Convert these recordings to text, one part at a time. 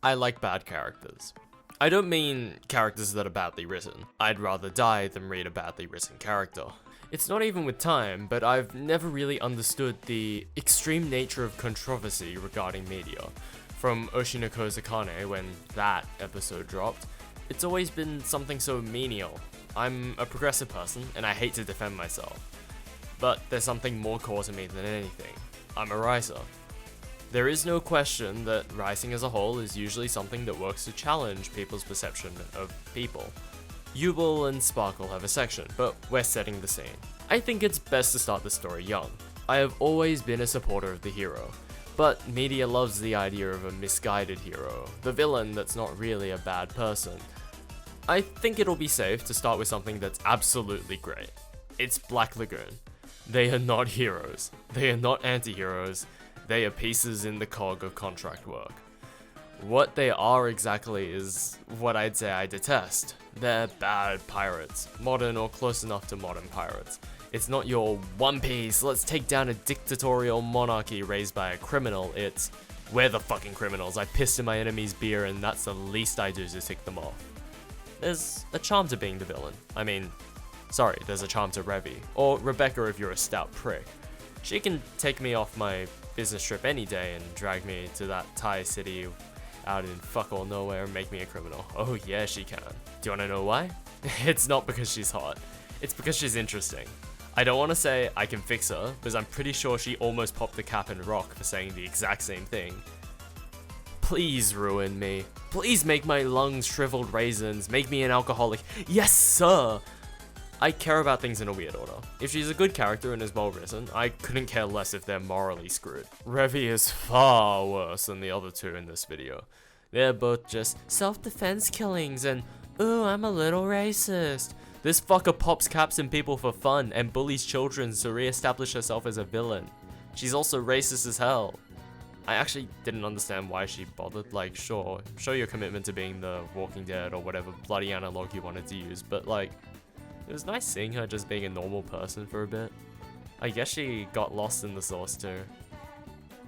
I like bad characters. I don't mean characters that are badly written. I'd rather die than read a badly written character. It's not even with time, but I've never really understood the extreme nature of controversy regarding media. From Oshinoko Zakane, when that episode dropped, it's always been something so menial. I'm a progressive person, and I hate to defend myself. But there's something more core to me than anything. I'm a writer. There is no question that writing as a whole is usually something that works to challenge people's perception of people. Yubel and Sparkle have a section, but we're setting the scene. I think it's best to start the story young. I have always been a supporter of the hero, but media loves the idea of a misguided hero, the villain that's not really a bad person. I think it'll be safe to start with something that's absolutely great. It's Black Lagoon. They are not heroes. They are not anti-heroes. They are pieces in the cog of contract work. What they are exactly is what I'd say I detest. They're bad pirates. Modern or close enough to modern pirates. It's not your One Piece, let's take down a dictatorial monarchy raised by a criminal. It's, we're the fucking criminals. I pissed in my enemy's beer and that's the least I do to tick them off. There's a charm to being the villain. I mean, sorry, there's a charm to Revy. Or Rebecca if you're a stout prick. She can take me off my business trip any day and drag me to that Thai city out in fuck all nowhere and make me a criminal. Oh yeah, she can. Do you wanna know why? It's not because she's hot. It's because she's interesting. I don't wanna say I can fix her, because I'm pretty sure she almost popped the cap and rock for saying the exact same thing. Please ruin me. Please make my lungs shriveled raisins. Make me an alcoholic. Yes, sir! I care about things in a weird order. If she's a good character and is well written, I couldn't care less if they're morally screwed. Revy is far worse than the other two in this video. They're both just self-defense killings and, ooh, I'm a little racist. This fucker pops caps in people for fun and bullies children to re-establish herself as a villain. She's also racist as hell. I actually didn't understand why she bothered. Like, sure, show your commitment to being the Walking Dead or whatever bloody analog you wanted to use, but like, it was nice seeing her just being a normal person for a bit. I guess she got lost in the source too.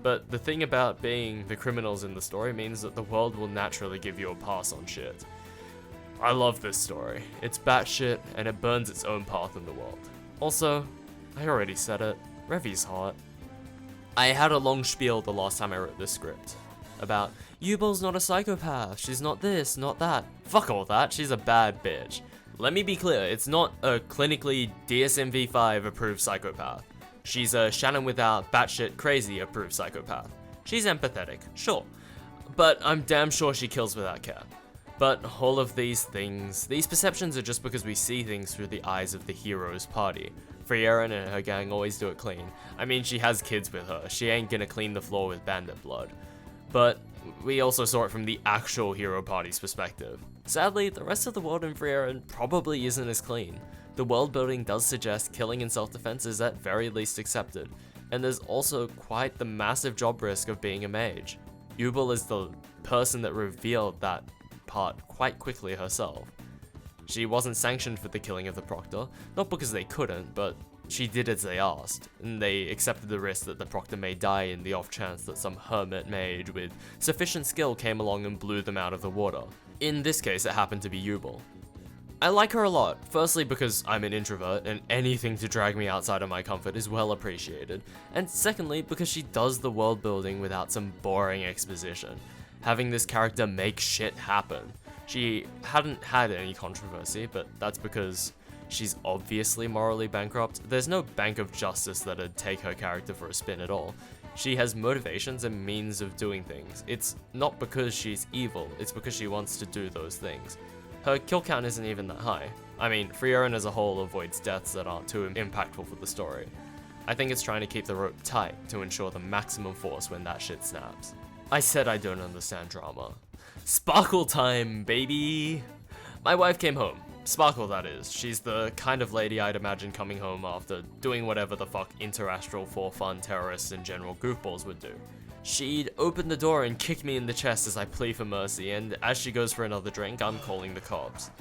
But the thing about being the criminals in the story means that the world will naturally give you a pass on shit. I love this story. It's batshit and it burns its own path in the world. Also, I already said it, Revy's hot. I had a long spiel the last time I wrote this script. About, Yubel's not a psychopath, she's not this, not that. Fuck all that, she's a bad bitch. Let me be clear, it's not a clinically DSMV5 approved psychopath. She's a Shannon without batshit crazy approved psychopath. She's empathetic, sure. But I'm damn sure she kills without care. But all of these things, these perceptions are just because we see things through the eyes of the hero's party. Frieren and her gang always do it clean. I mean, she has kids with her, she ain't gonna clean the floor with bandit blood. But we also saw it from the actual hero party's perspective. Sadly, the rest of the world in Frieren probably isn't as clean. The world building does suggest killing in self-defense is at very least accepted, and there's also quite the massive job risk of being a mage. Yubel is the person that revealed that part quite quickly herself. She wasn't sanctioned for the killing of the Proctor, not because they couldn't, but she did as they asked, and they accepted the risk that the Proctor may die in the off chance that some hermit mage with sufficient skill came along and blew them out of the water. In this case, it happened to be Yubel. I like her a lot, firstly because I'm an introvert and anything to drag me outside of my comfort is well appreciated, and secondly because she does the world building without some boring exposition, having this character make shit happen. She hadn't had any controversy, but that's because she's obviously morally bankrupt. There's no bank of justice that'd take her character for a spin at all. She has motivations and means of doing things. It's not because she's evil, it's because she wants to do those things. Her kill count isn't even that high. I mean, Frieren as a whole avoids deaths that aren't too impactful for the story. I think it's trying to keep the rope tight to ensure the maximum force when that shit snaps. I said I don't understand drama. Sparkle time, baby! My wife came home. Sparkle, that is. She's the kind of lady I'd imagine coming home after doing whatever the fuck interastral for fun terrorists and general goofballs would do. She'd open the door and kick me in the chest as I plead for mercy, and as she goes for another drink, I'm calling the cops.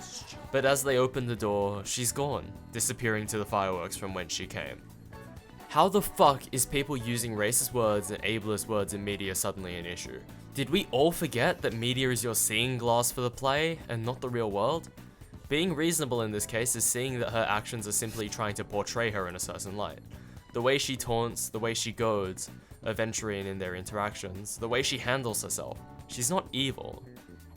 But as they open the door, she's gone, disappearing to the fireworks from whence she came. How the fuck is people using racist words and ableist words in media suddenly an issue? Did we all forget that media is your seeing glass for the play, and not the real world? Being reasonable in this case is seeing that her actions are simply trying to portray her in a certain light. The way she taunts, the way she goads Aventurine in their interactions, the way she handles herself. She's not evil.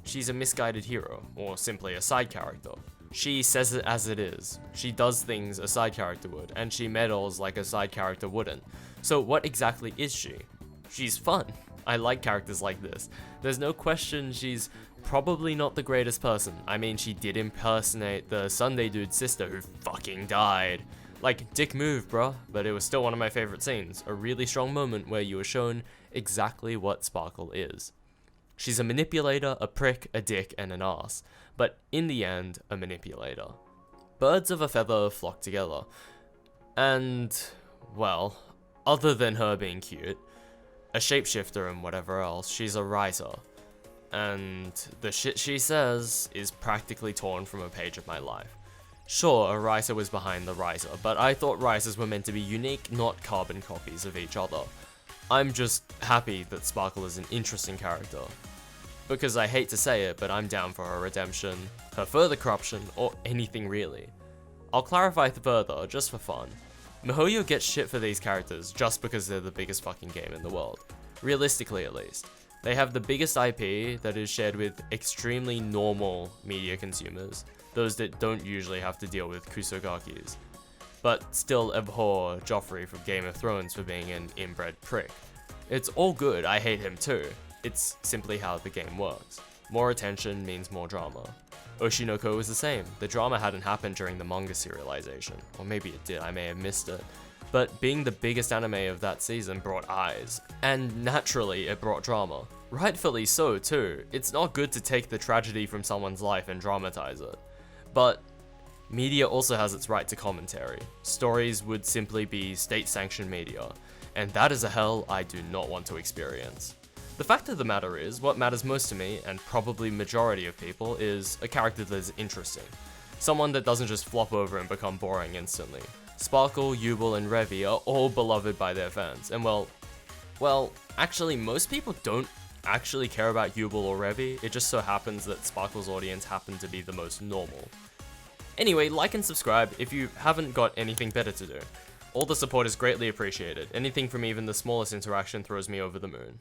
She's a misguided hero, or simply a side character. She says it as it is. She does things a side character would, and she meddles like a side character wouldn't. So what exactly is she? She's fun. I like characters like this. There's no question she's probably not the greatest person. I mean, she did impersonate the Sunday dude's sister who fucking died. Like, dick move, bruh, but it was still one of my favorite scenes. A really strong moment where you were shown exactly what Sparkle is. She's a manipulator, a prick, a dick, and an ass. But in the end, a manipulator. Birds of a feather flock together. And, well, other than her being cute, a shapeshifter and whatever else, she's a writer. And the shit she says is practically torn from a page of my life. Sure, a writer was behind the writer, but I thought writers were meant to be unique, not carbon copies of each other. I'm just happy that Sparkle is an interesting character. Because I hate to say it, but I'm down for her redemption, her further corruption, or anything really. I'll clarify further, just for fun. MiHoYo gets shit for these characters just because they're the biggest fucking game in the world. Realistically at least. They have the biggest IP that is shared with extremely normal media consumers, those that don't usually have to deal with kusogakis, but still abhor Joffrey from Game of Thrones for being an inbred prick. It's all good, I hate him too. It's simply how the game works. More attention means more drama. Oshinoko was the same. The drama hadn't happened during the manga serialization, or maybe it did, I may have missed it. But being the biggest anime of that season brought eyes, and naturally it brought drama. Rightfully so too. It's not good to take the tragedy from someone's life and dramatize it. But media also has its right to commentary. Stories would simply be state-sanctioned media, and that is a hell I do not want to experience. The fact of the matter is, what matters most to me, and probably majority of people, is a character that is interesting. Someone that doesn't just flop over and become boring instantly. Sparkle, Yubel, and Revy are all beloved by their fans, and well, actually most people don't actually care about Yubel or Revy, it just so happens that Sparkle's audience happen to be the most normal. Anyway, like and subscribe if you haven't got anything better to do. All the support is greatly appreciated. Anything from even the smallest interaction throws me over the moon.